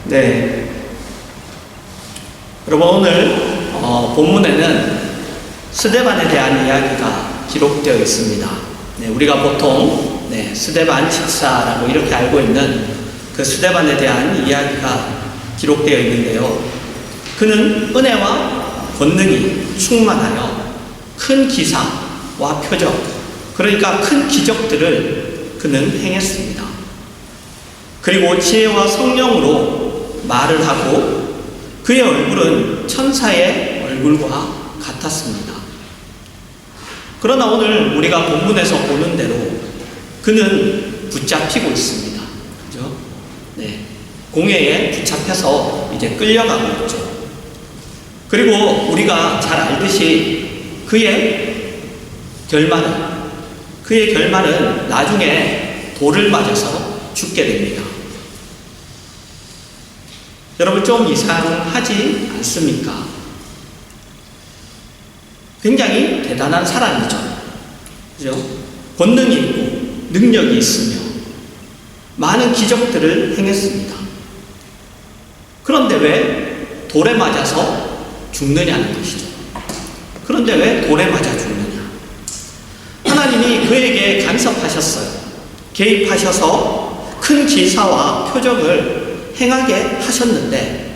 네. 여러분, 오늘 본문에는 스데반에 대한 이야기가 기록되어 있습니다. 네, 우리가 보통 스데반 집사라고 이렇게 알고 있는 그 스데반에 대한 이야기가 기록되어 있는데요. 그는 은혜와 권능이 충만하여 큰 기사와 표적, 그러니까 큰 기적들을 그는 행했습니다. 그리고 지혜와 성령으로 말을 하고 그의 얼굴은 천사의 얼굴과 같았습니다. 그러나 오늘 우리가 본문에서 보는 대로 그는 붙잡히고 있습니다. 그죠? 네. 공회에 붙잡혀서 이제 끌려가고 있죠. 그리고 우리가 잘 알듯이 그의 결말은 나중에 돌을 맞아서 죽게 됩니다. 여러분, 좀 이상하지 않습니까? 굉장히 대단한 사람이죠. 그죠? 권능이 있고 능력이 있으며 많은 기적들을 행했습니다. 그런데 왜 돌에 맞아서 죽느냐는 것이죠. 그런데 왜 돌에 맞아 죽느냐? 하나님이 그에게 간섭하셨어요. 개입하셔서 큰 기사와 표적을 행하게 하셨는데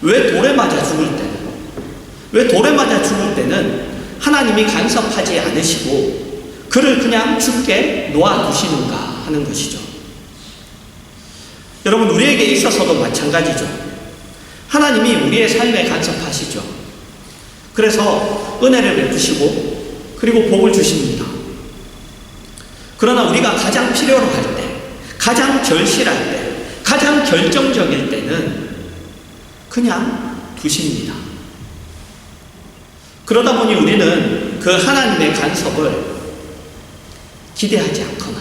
왜 돌에 맞아 죽을 때는 하나님이 간섭하지 않으시고 그를 그냥 죽게 놓아두시는가 하는 것이죠. 여러분, 우리에게 있어서도 마찬가지죠. 하나님이 우리의 삶에 간섭하시죠. 그래서 은혜를 베푸시고 그리고 복을 주십니다. 그러나 우리가 가장 필요로 할 때, 가장 절실할 때, 가장 결정적일 때는 그냥 두십니다. 그러다 보니 우리는 그 하나님의 간섭을 기대하지 않거나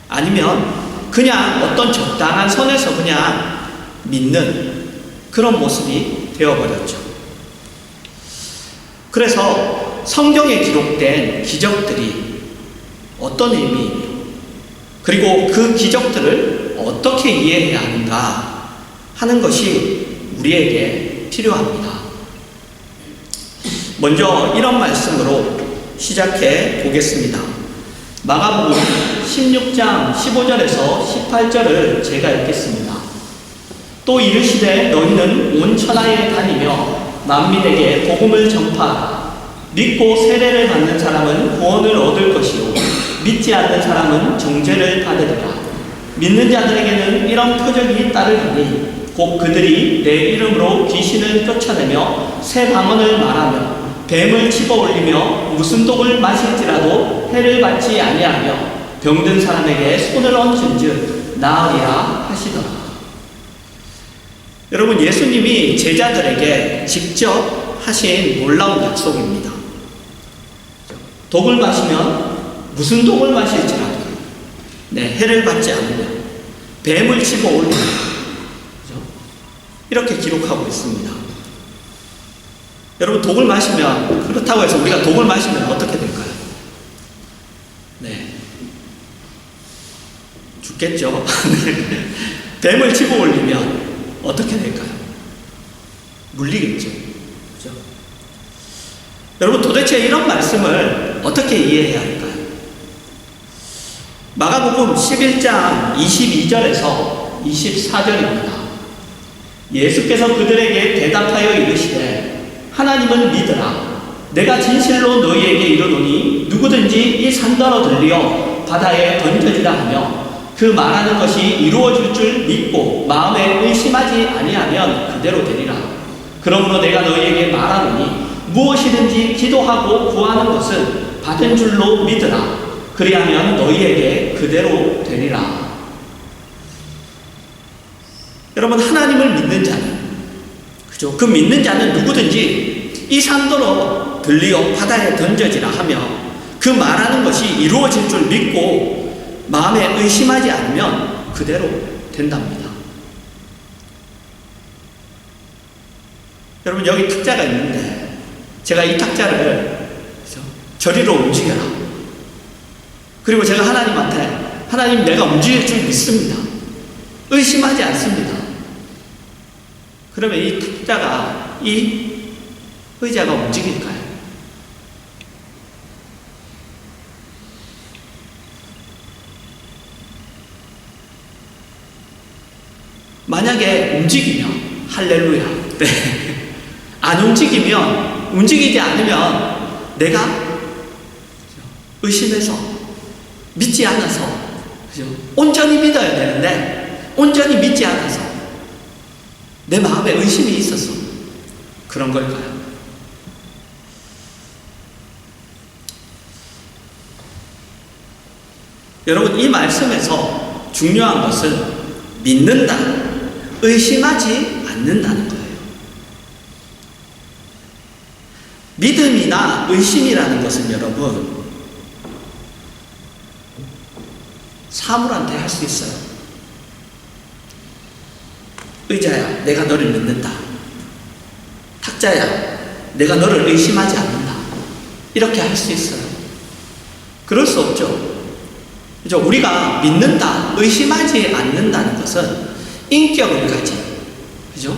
아니면 그냥 어떤 적당한 선에서 그냥 믿는 그런 모습이 되어버렸죠. 그래서 성경에 기록된 기적들이 어떤 의미이며 그리고 그 기적들을 어떻게 이해해야 하는가 하는 것이 우리에게 필요합니다. 먼저 이런 말씀으로 시작해 보겠습니다. 마가복음 16장 15절에서 18절을 제가 읽겠습니다. 또 이르시되 너희는 온 천하에 다니며 만민에게 복음을 전파하라. 믿고 세례를 받는 사람은 구원을 얻을 것이요 믿지 않는 사람은 정죄를 받으리라. 믿는 자들에게는 이런 표적이 따르리니 곧 그들이 내 이름으로 귀신을 쫓아내며 새 방언을 말하며 뱀을 집어올리며 무슨 독을 마실지라도 해를 받지 아니하며 병든 사람에게 손을 얹은즉 나으리라 하시더라. 여러분, 예수님이 제자들에게 직접 하신 놀라운 약속입니다. 독을 마시면 무슨 독을 마실지라도 해를 받지 않으며 뱀을 집어올리며 이렇게 기록하고 있습니다. 여러분, 독을 마시면, 그렇다고 해서 우리가 독을 마시면 어떻게 될까요? 죽겠죠. 뱀을 집어올리면 어떻게 될까요? 물리겠죠. 그죠? 여러분, 도대체 이런 말씀을 어떻게 이해해야 할까요? 마가복음 11장 22절에서 24절입니다. 예수께서 그들에게 대답하여 이르시되 하나님을 믿으라. 내가 진실로 너희에게 이르노니 누구든지 이 산더러 들리어 바다에 던져지라 하며 그 말하는 것이 이루어질 줄 믿고 마음에 의심하지 아니하면 그대로 되리라. 그러므로 내가 너희에게 말하노니 무엇이든지 기도하고 구하는 것은 받은 줄로 믿으라. 그리하면 너희에게 그대로 되리라. 여러분, 하나님을 믿는 자는, 그죠? 그 믿는 자는 누구든지 이 산더러 들리어 바다에 던져지라 하며 그 말하는 것이 이루어질 줄 믿고 마음에 의심하지 않으면 그대로 된답니다. 여러분, 여기 탁자가 있는데 제가 이 탁자를 저리로 움직여라. 그리고 제가 하나님한테 하나님, 내가 움직일 줄 믿습니다. 의심하지 않습니다. 그러면 이 탁자가, 이 의자가 움직일까요? 만약에 움직이면 할렐루야. 네. 안 움직이면, 움직이지 않으면 내가 의심해서, 믿지 않아서, 그죠? 온전히 믿어야 되는데 온전히 믿지 않아서 내 마음에 의심이 있어서 그런 걸까요? 여러분, 이 말씀에서 중요한 것은 믿는다, 의심하지 않는다는 거예요. 믿음이나 의심이라는 것은 여러분, 사물한테 할 수 있어요. 의자야, 내가 너를 믿는다. 탁자야, 내가 너를 의심하지 않는다. 이렇게 할 수 있어요. 그럴 수 없죠. 그죠? 우리가 믿는다, 의심하지 않는다는 것은 인격을 가진, 그죠?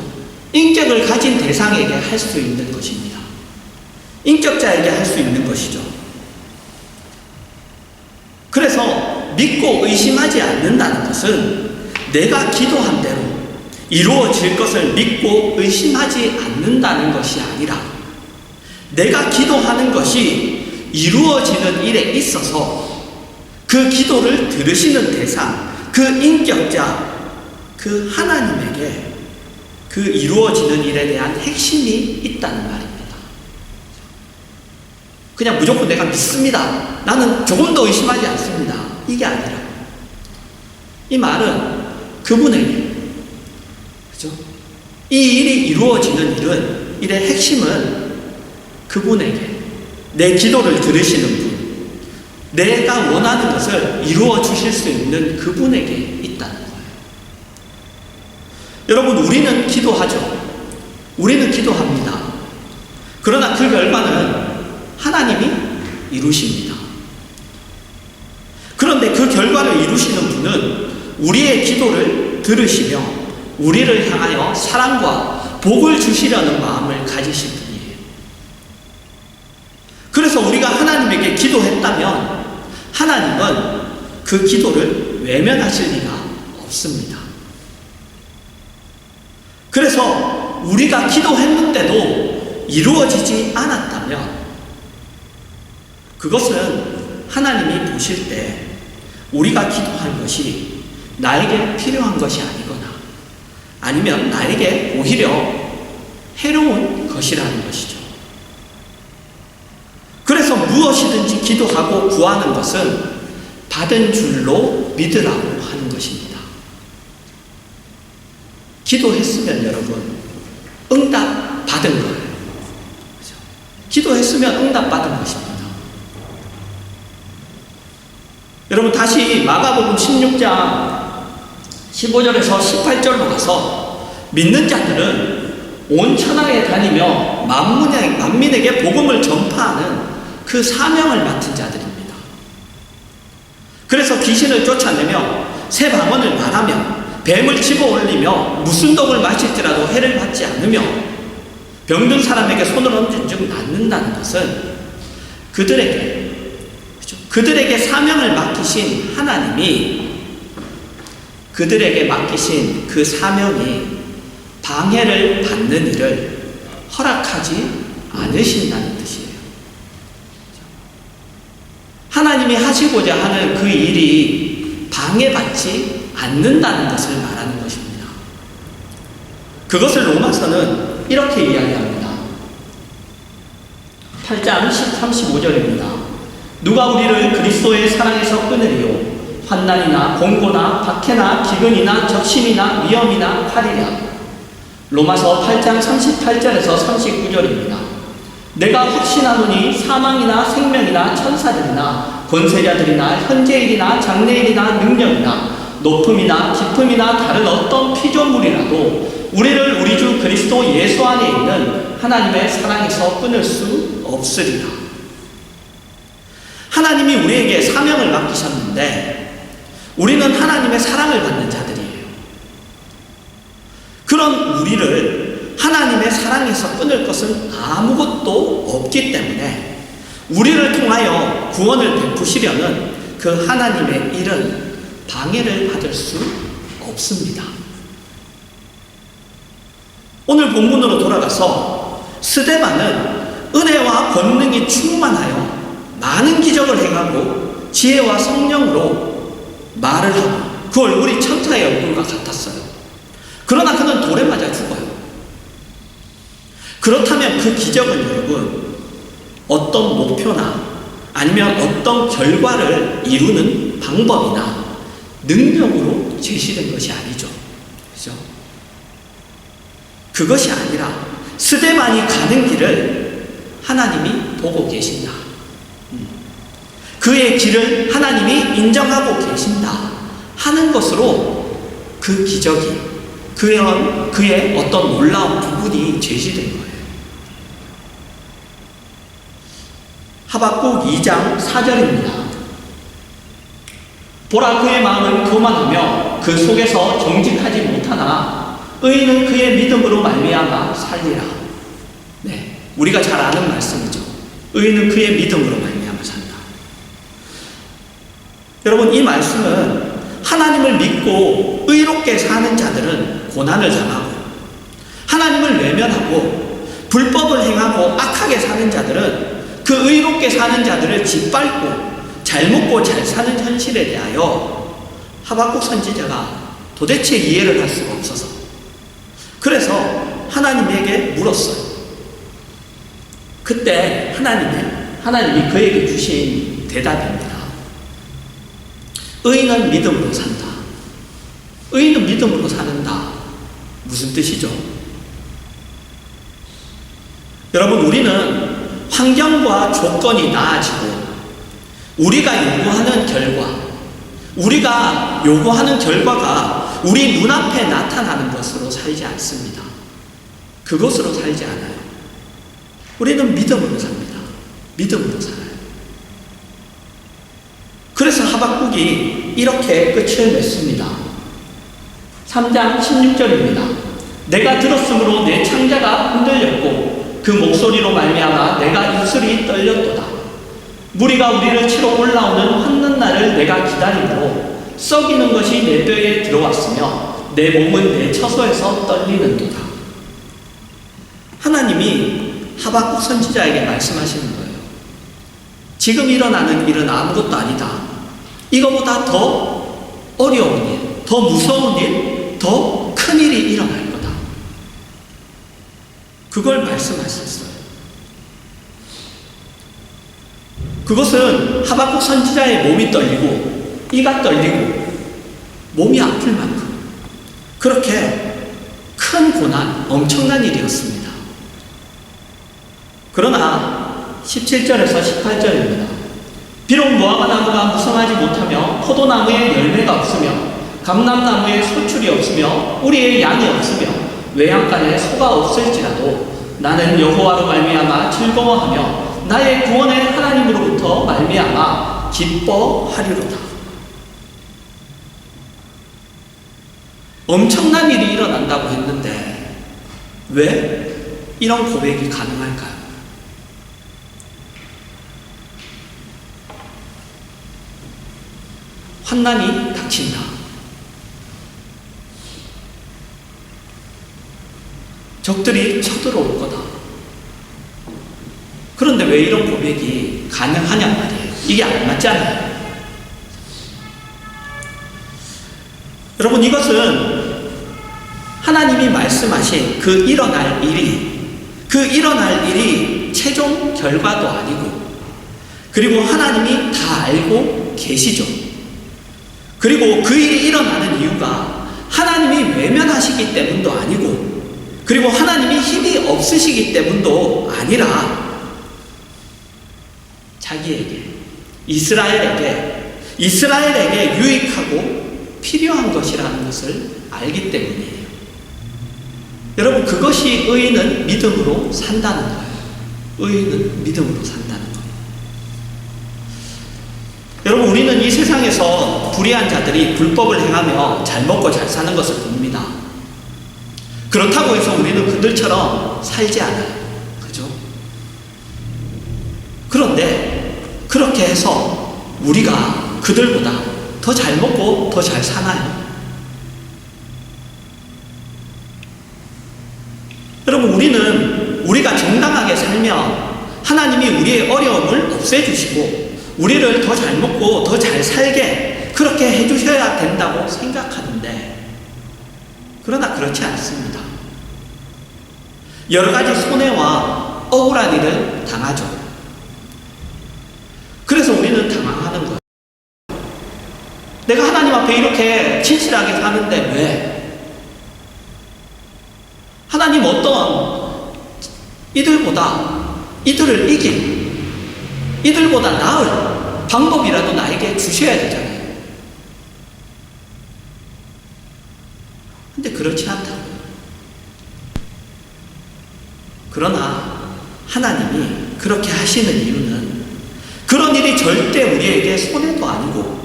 인격을 가진 대상에게 할 수 있는 것입니다. 인격자에게 할 수 있는 것이죠. 그래서 믿고 의심하지 않는다는 것은 내가 기도한 대로 이루어질 것을 믿고 의심하지 않는다는 것이 아니라 내가 기도하는 것이 이루어지는 일에 있어서 그 기도를 들으시는 대상, 그 인격자, 그 하나님에게 그 이루어지는 일에 대한 핵심이 있다는 말입니다. 그냥 무조건 내가 믿습니다, 나는 조금도 의심하지 않습니다, 이게 아니라 이 말은 그분에게, 그죠? 이 일이 이루어지는 일의 핵심은 그분에게, 내 기도를 들으시는 분, 내가 원하는 것을 이루어 주실 수 있는 그분에게 있다는 거예요. 여러분, 우리는 기도하죠. 우리는 기도합니다. 그러나 그 결과는 하나님이 이루십니다. 그런데 그 결과를 이루시는 분은 우리의 기도를 들으시며 우리를 향하여 사랑과 복을 주시려는 마음을 가지신 분이에요. 그래서 우리가 하나님에게 기도했다면 하나님은 그 기도를 외면하실 리가 없습니다. 그래서 우리가 기도했는데도 이루어지지 않았다면 그것은 하나님이 보실 때 우리가 기도한 것이 나에게 필요한 것이 아니거나 아니면 나에게 오히려 해로운 것이라는 것이죠. 그래서 무엇이든지 기도하고 구하는 것은 받은 줄로 믿으라고 하는 것입니다. 기도했으면 여러분 응답 받은 거예요. 그렇죠? 기도했으면 응답 받은 것입니다. 여러분, 다시 마가복음 16장 15절에서 18절로 가서 믿는 자들은 온 천하에 다니며 만민에게 복음을 전파하는 그 사명을 맡은 자들입니다. 그래서 귀신을 쫓아내며 새 방언을 말하며 뱀을 집어올리며 무슨 독을 마실지라도 해를 받지 않으며 병든 사람에게 손을 얹은 즉 낫는다는 것은 그들에게 사명을 맡기신 하나님이 그들에게 맡기신 그 사명이 방해를 받는 일을 허락하지 않으신다는 뜻이에요. 하나님이 하시고자 하는 그 일이 방해받지 않는다는 것을 말하는 것입니다. 그것을 로마서는 이렇게 이야기합니다. 8장 35절입니다. 누가 우리를 그리스도의 사랑에서 끊으리요? 환난이나 공고나 박해나 기근이나 적심이나 위험이나 칼이랴. 로마서 8장 38절에서 39절입니다. 내가 확신하노니 사망이나 생명이나 천사들이나 권세자들이나 현재일이나 장래일이나 능력이나 높음이나 깊음이나 다른 어떤 피조물이라도 우리를 우리 주 그리스도 예수 안에 있는 하나님의 사랑에서 끊을 수 없으리라. 하나님이 우리에게 사명을 맡기셨는데 우리는 하나님의 사랑을 받는 자들이에요. 그런 우리를 하나님의 사랑에서 끊을 것은 아무것도 없기 때문에 우리를 통하여 구원을 베푸시려는 그 하나님의 일은 방해를 받을 수 없습니다. 오늘 본문으로 돌아가서 스데반은 은혜와 권능이 충만하여 많은 기적을 행하고 지혜와 성령으로 말을 하고 그 얼굴이 천사의 얼굴과 같았어요. 그러나 그는 돌에 맞아 죽어요. 그렇다면 그 기적은 여러분 어떤 목표나 아니면 어떤 결과를 이루는 방법이나 능력으로 제시된 것이 아니죠. 그죠? 그것이 아니라 스데반이 가는 길을 하나님이 보고 계신다. 그의 길을 하나님이 인정하고 계신다 하는 것으로 그 기적이 그의 어떤 놀라운 부분이 제시된 거예요. 하박국 2장 4절입니다. 보라 그의 마음은 교만하며 그 속에서 정직하지 못하나 의인은 그의 믿음으로 말미암아 살리라. 네, 우리가 잘 아는 말씀이죠. 의인은 그의 믿음으로 말미암아 산다. 여러분 이 말씀은 하나님을 믿고 의롭게 사는 자들은 고난을 당하고 하나님을 외면하고 불법을 행하고 악하게 사는 자들은 그 의롭게 사는 자들을 짓밟고 잘 먹고 잘 사는 현실에 대하여 하박국 선지자가 도대체 이해를 할 수가 없어서 그래서 하나님에게 물었어요. 그때 하나님이 그에게 주신 대답입니다. 의인은 믿음으로 산다. 의인은 믿음으로 사는다. 무슨 뜻이죠? 여러분 우리는 환경과 조건이 나아지고 우리가 요구하는 결과가 우리 눈앞에 나타나는 것으로 살지 않습니다. 그것으로 살지 않아요. 우리는 믿음으로 삽니다. 믿음으로 살아요. 그래서 하박국이 이렇게 끝을 맺습니다. 3장 16절입니다. 내가 들었으므로 내 창자가 흔들렸고 그 목소리로 말미암아 내가 입술이 떨렸도다. 무리가 우리를 치러 올라오는 환난 날을 내가 기다림으로 썩이는 것이 내 뼈에 들어왔으며 내 몸은 내 처소에서 떨리는도다. 하나님이 하박국 선지자에게 말씀하시는 거예요. 지금 일어나는 일은 아무것도 아니다. 이거보다 더 어려운 일, 더 무서운 일, 더 큰 일이 일어날 거다. 그걸 말씀하셨어요. 그것은 하박국 선지자의 몸이 떨리고 이가 떨리고 몸이 아플 만큼 그렇게 큰 고난, 엄청난 일이었습니다. 그러나 17절에서 18절입니다. 비록 무화과 나무가 무성하지 못하며 포도나무에 열매가 없으며 감람나무에 소출이 없으며 우리의 양이 없으며 외양간에 소가 없을지라도 나는 여호와로 말미암아 즐거워하며 나의 구원의 하나님으로부터 말미암아 기뻐하리로다. 엄청난 일이 일어난다고 했는데 왜 이런 고백이 가능할까요? 환난이 닥친다. 적들이 쳐들어올 거다. 그런데 왜 이런 고백이 가능하냐 말이에요. 이게 안 맞잖아요. 여러분 이것은 하나님이 말씀하신 그 일어날 일이 최종 결과도 아니고 그리고 하나님이 다 알고 계시죠. 그리고 그 일이 일어나는 이유가 하나님이 외면하시기 때문도 아니고 그리고 하나님이 힘이 없으시기 때문도 아니라 자기에게 이스라엘에게 유익하고 필요한 것이라는 것을 알기 때문이에요. 여러분 그것이 의인은 믿음으로 산다는 거예요. 의인은 믿음으로 산다는 거예요. 여러분 우리는 이 세상에서 불의한 자들이 불법을 행하며 잘 먹고 잘 사는 것을 봅니다. 그렇다고 해서 우리는 그들처럼 살지 않아요. 그죠? 그런데 그렇게 해서 우리가 그들보다 더 잘 먹고 더 잘 사나요? 여러분, 우리가 정당하게 살면 하나님이 우리의 어려움을 없애주시고 우리를 더 잘 먹고 더 잘 살게 그렇게 해주셔야 된다고 생각하는데, 그러나 그렇지 않습니다. 여러 가지 손해와 억울한 일을 당하죠. 그래서 우리는 당황하는 거예요. 내가 하나님 앞에 이렇게 진실하게 사는데 왜? 하나님 어떤 이들을 이길, 이들보다 나을 방법이라도 나에게 주셔야 되잖아요. 근데 그렇지 않다고요. 그러나 하나님이 그렇게 하시는 이유는 그런 일이 절대 우리에게 손해도 아니고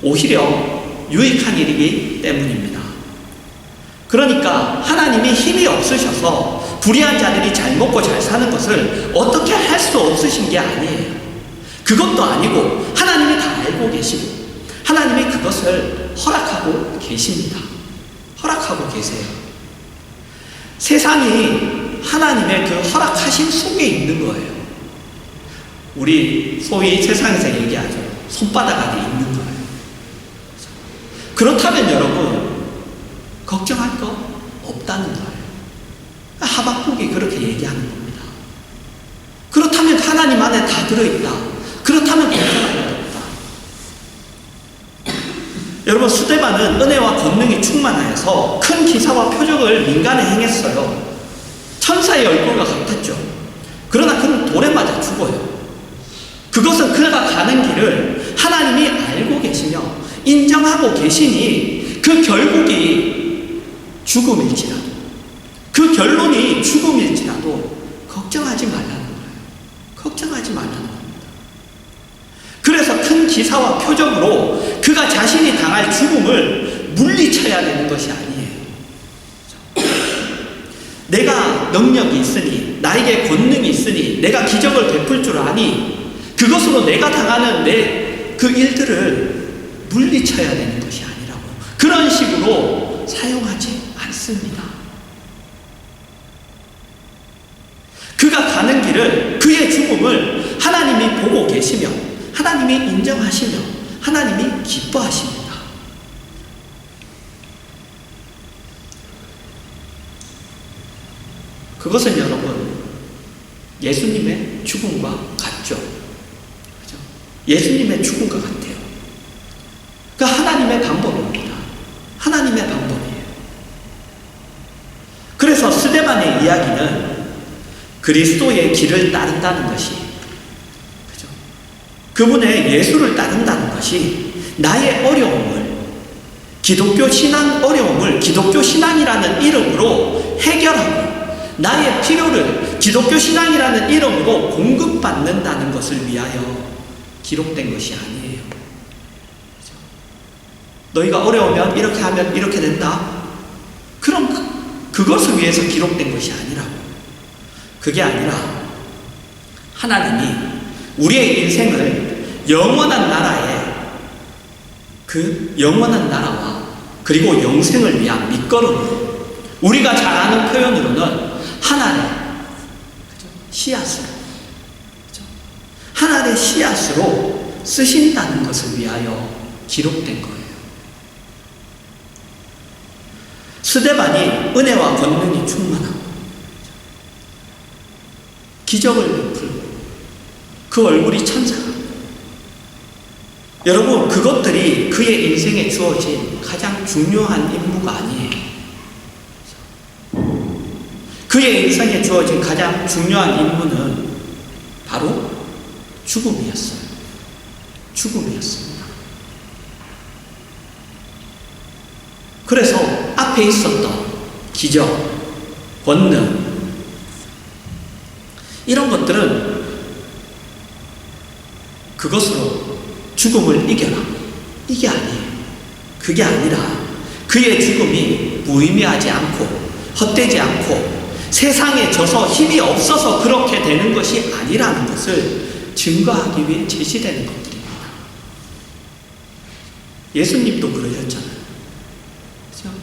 오히려 유익한 일이기 때문입니다. 그러니까 하나님이 힘이 없으셔서 불의한 자들이 잘 먹고 잘 사는 것을 어떻게 할 수 없으신 게 아니에요. 그것도 아니고 하나님이 다 알고 계시고 하나님이 그것을 허락하고 계십니다. 허락하고 계세요. 세상이 하나님의 그 허락하신 속에 있는 거예요. 우리 소위 세상에서 얘기하죠. 손바닥 안에 있는 거예요. 그렇다면 여러분, 걱정할 거 없다는 거예요. 하박국이 그렇게 얘기하는 겁니다. 그렇다면 하나님 안에 다 들어있다. 그렇다면 걱정할 거 없다. 여러분, 스데반은 은혜와 권능이 충만하여서 큰 기사와 표적을 민간에 행했어요. 천사의 얼굴과 같았죠. 그러나 그는 돌에 맞아 죽어요. 그것은 그가 가는 길을 하나님이 알고 계시며 인정하고 계시니 그 결국이 죽음일지라도, 그 결론이 죽음일지라도 걱정하지 말라는 거예요. 걱정하지 말라는 겁니다. 그래서 큰 기사와 표적으로 그가 자신이 당할 죽음을 물리쳐야 되는 것이 아니에요. 내가 능력이 있으니, 나에게 권능이 있으니, 내가 기적을 베풀 줄 아니, 그것으로 내가 당하는 그 일들을 물리쳐야 되는 것이 아니라고, 그런 식으로 사용하지 않습니다. 그가 가는 길을, 그의 죽음을 하나님이 보고 계시며 하나님이 인정하시며 하나님이 기뻐하십니다. 그것은 여러분, 예수님의 죽음과 같죠. 그죠? 예수님의 죽음과 같아요. 그러니까 하나님의 방법입니다. 하나님의 방법이에요. 그래서 스데반의 이야기는 그리스도의 길을 따른다는 것이, 그죠? 그분의 예수를 따른다는 것이 나의 어려움을, 기독교 신앙 어려움을 기독교 신앙이라는 이름으로 해결하고 나의 필요를 기독교 신앙이라는 이름으로 공급받는다는 것을 위하여 기록된 것이 아니에요. 그죠? 너희가 어려우면 이렇게 하면 이렇게 된다. 그럼 그것을 위해서 기록된 것이 아니라고. 그게 아니라 하나님이 우리의 인생을 영원한 나라에, 그 영원한 나라와 그리고 영생을 위한 밑거름으로, 우리가 잘 아는 표현으로는 하나의 씨앗으로, 하나의 씨앗으로 쓰신다는 것을 위하여 기록된 거예요. 스데반이 은혜와 권능이 충만하고 기적을 베풀고 그 얼굴이 천사가, 여러분, 그것들이 그의 인생에 주어진 가장 중요한 임무가 아니에요. 그의 인생에 주어진 가장 중요한 임무는 바로 죽음이었어요. 죽음이었습니다. 그래서 앞에 있었던 기적, 권능, 이런 것들은 그것으로 죽음을 이겨라, 이게 아니에요. 그게 아니라 그의 죽음이 무의미하지 않고 헛되지 않고 세상에 져서 힘이 없어서 그렇게 되는 것이 아니라는 것을 증거하기 위해 제시되는 것들입니다. 예수님도 그러셨잖아요. 그렇죠?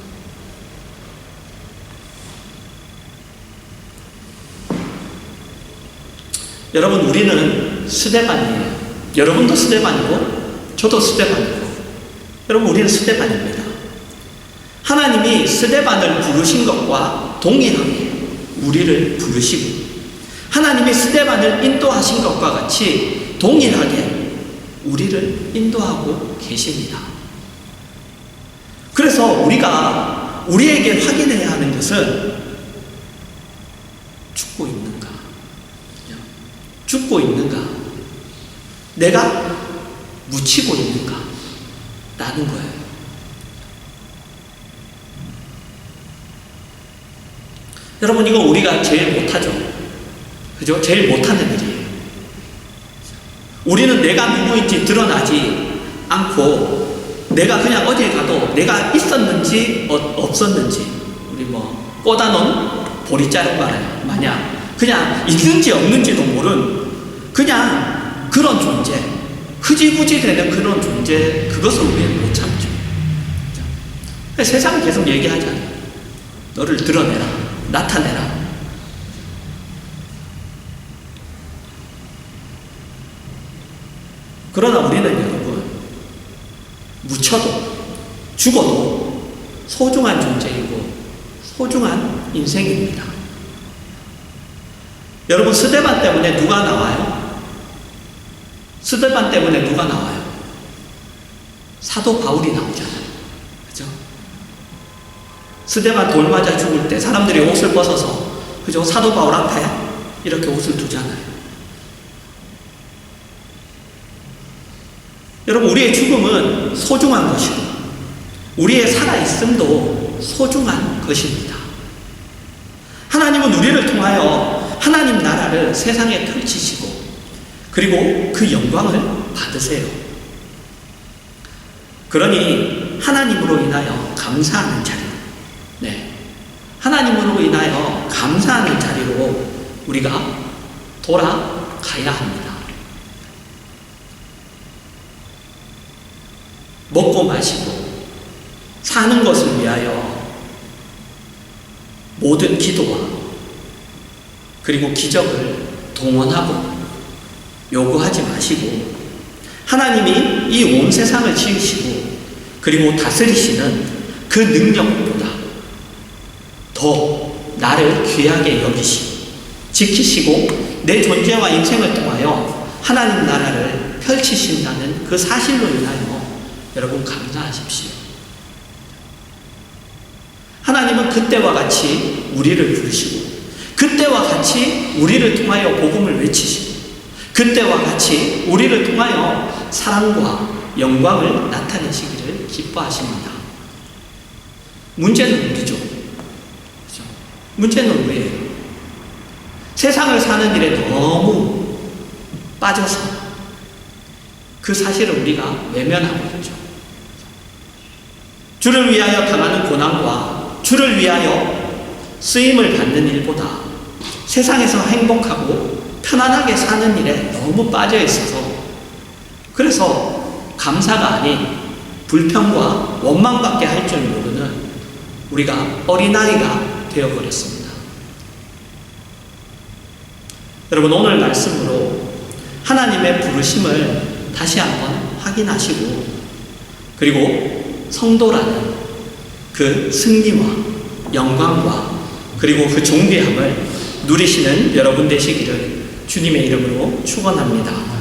여러분, 우리는 스데반이에요. 여러분도 스데반이고 저도 스데반이고 여러분, 우리는 스데반입니다. 하나님이 스데반을 부르신 것과 동일하게 우리를 부르시고 하나님이 스데반을 인도하신 것과 같이 동일하게 우리를 인도하고 계십니다. 그래서 우리가 우리에게 확인해야 하는 것은 죽고 있는가? 죽고 있는가? 내가 묻히고 있는가? 라는 거예요. 여러분, 이거 우리가 제일 못하죠. 그죠? 제일 못하는 일이에요. 우리는 내가 누구인지 드러나지 않고 내가 그냥 어딜 가도 내가 있었는지 없었는지 우리 뭐 꽂아놓은 보리자루 마냥 그냥 있는지 없는지도 모르는 그냥 그런 존재, 흐지부지 되는 그런 존재, 그것을 우리는 못 참죠. 세상은 계속 얘기하잖아요. 너를 드러내라, 나타내라. 그러나 우리는 여러분, 묻혀도 죽어도 소중한 존재이고 소중한 인생입니다. 여러분, 스데반 때문에 누가 나와요? 스데반 때문에 누가 나와요? 사도 바울이 나오잖아요. 그죠? 스데반 돌 맞아 죽을 때 사람들이 옷을 벗어서, 그죠? 사도 바울 앞에 이렇게 옷을 두잖아요. 여러분, 우리의 죽음은 소중한 것이고 우리의 살아있음도 소중한 것입니다. 하나님은 우리를 통하여 하나님 나라를 세상에 펼치시고 그리고 그 영광을 받으세요. 그러니 하나님으로 인하여 감사하는 자리, 하나님으로 인하여 감사하는 자리로 우리가 돌아가야 합니다. 먹고 마시고 사는 것을 위하여 모든 기도와 그리고 기적을 동원하고 요구하지 마시고 하나님이 이 온 세상을 지으시고 그리고 다스리시는 그 능력보다 더 나를 귀하게 여기시고 지키시고 내 존재와 인생을 통하여 하나님 나라를 펼치신다는 그 사실로 인하여 여러분 감사하십시오. 하나님은 그때와 같이 우리를 부르시고 그때와 같이 우리를 통하여 복음을 외치시고 그때와 같이 우리를 통하여 사랑과 영광을 나타내시기를 기뻐하십니다. 문제는 우리죠. 그렇죠? 문제는 우리예요. 세상을 사는 일에 너무 빠져서 그 사실을 우리가 외면하고 있죠. 주를 위하여 당하는 고난과 주를 위하여 쓰임을 받는 일보다 세상에서 행복하고 편안하게 사는 일에 너무 빠져 있어서 그래서 감사가 아닌 불평과 원망밖에 할 줄 모르는 우리가 어린아이가 되어버렸습니다. 여러분, 오늘 말씀으로 하나님의 부르심을 다시 한번 확인하시고 그리고 성도라는 그 승리와 영광과 그리고 그 존귀함을 누리시는 여러분 되시기를 주님의 이름으로 축원합니다.